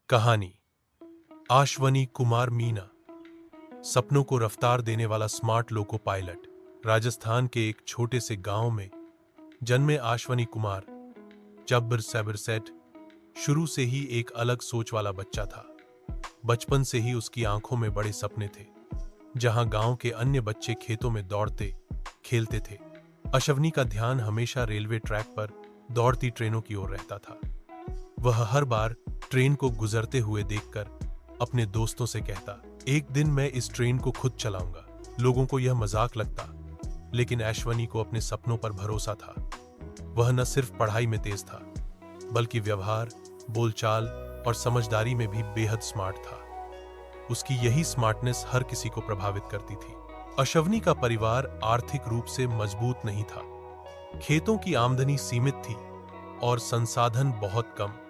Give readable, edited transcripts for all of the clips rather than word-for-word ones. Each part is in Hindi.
कहानी आश्वनी कुमार मीना। सपनों को रफ्तार देने वाला स्मार्ट लोको पायलट। राजस्थान के एक छोटे से गांव में जन्मे आश्वनी कुमार जब्र सब्र सेठ शुरू से ही एक अलग सोच वाला बच्चा था। बचपन से ही उसकी आंखों में बड़े सपने थे। जहां गांव के अन्य बच्चे खेतों में दौड़ते खेलते थे, अश्वनी का ध्यान हमेशा रेलवे ट्रैक पर दौड़ती ट्रेनों की ओर रहता था। वह हर बार ट्रेन को गुजरते हुए देखकर अपने दोस्तों से कहता, एक दिन मैं इस ट्रेन को खुद चलाऊंगा। लोगों को यह मजाक लगता, लेकिन आश्वनी को अपने सपनों पर भरोसा था। वह न सिर्फ पढ़ाई में तेज था, बल्कि व्यवहार, बोलचाल और समझदारी में भी बेहद स्मार्ट था। उसकी यही स्मार्टनेस हर किसी को प्रभावित करती थी। आश्वनी का परिवार आर्थिक रूप से मजबूत नहीं था। खेतों की आमदनी सीमित थी और संसाधन बहुत कम।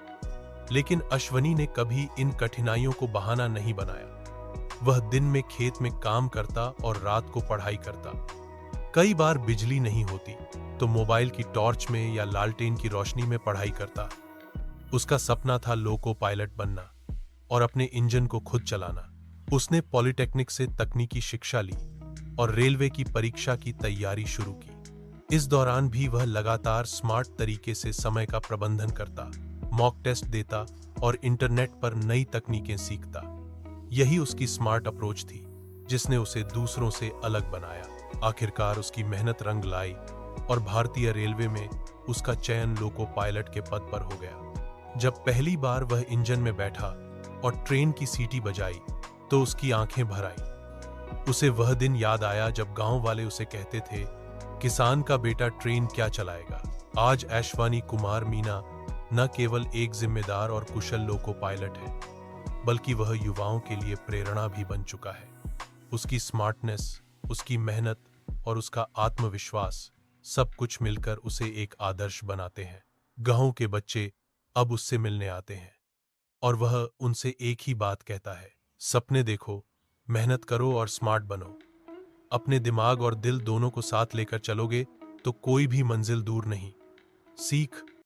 लेकिन आश्वनी ने कभी इन कठिनाइयों को बहाना नहीं बनाया। वह दिन में खेत में काम करता और रात को पढ़ाई करता। कई बार बिजली नहीं होती तो मोबाइल की टॉर्च में या लालटेन की रोशनी में पढ़ाई करता। उसका सपना था लोको पायलट बनना और अपने इंजन को खुद चलाना। उसने पॉलिटेक्निक से तकनीकी शिक्षा ली और रेलवे की परीक्षा की तैयारी शुरू की। इस दौरान भी वह लगातार स्मार्ट तरीके से समय का प्रबंधन करता, मॉक टेस्ट देता और इंटरनेट पर नई तकनीकें सीखता। यही उसकी स्मार्ट अप्रोच थी, जिसने उसे दूसरों से अलग बनाया। आखिरकार उसकी मेहनत रंग लाई और भारतीय रेलवे में उसका चयन लोको पायलट के पद पर हो गया। जब पहली बार वह इंजन में बैठा और ट्रेन की सीटी बजाई तो उसकी आंखें भर आई। उसे वह दिन याद आया जब गांव वाले उसे कहते थे, किसान का बेटा ट्रेन क्या चलाएगा। आज आश्वनी कुमार मीना न केवल एक जिम्मेदार और कुशल लोको पायलट है, बल्कि वह युवाओं के लिए प्रेरणा भी बन चुका है। उसकी स्मार्टनेस, उसकी मेहनत और उसका आत्मविश्वास सब कुछ मिलकर उसे एक आदर्श बनाते हैं। गांव के बच्चे अब उससे मिलने आते हैं और वह उनसे एक ही बात कहता है, सपने देखो, मेहनत करो और स्मार्ट बनो। अपने दिमाग और दिल दोनों को साथ लेकर चलोगे तो कोई भी मंजिल दूर नहीं। सीख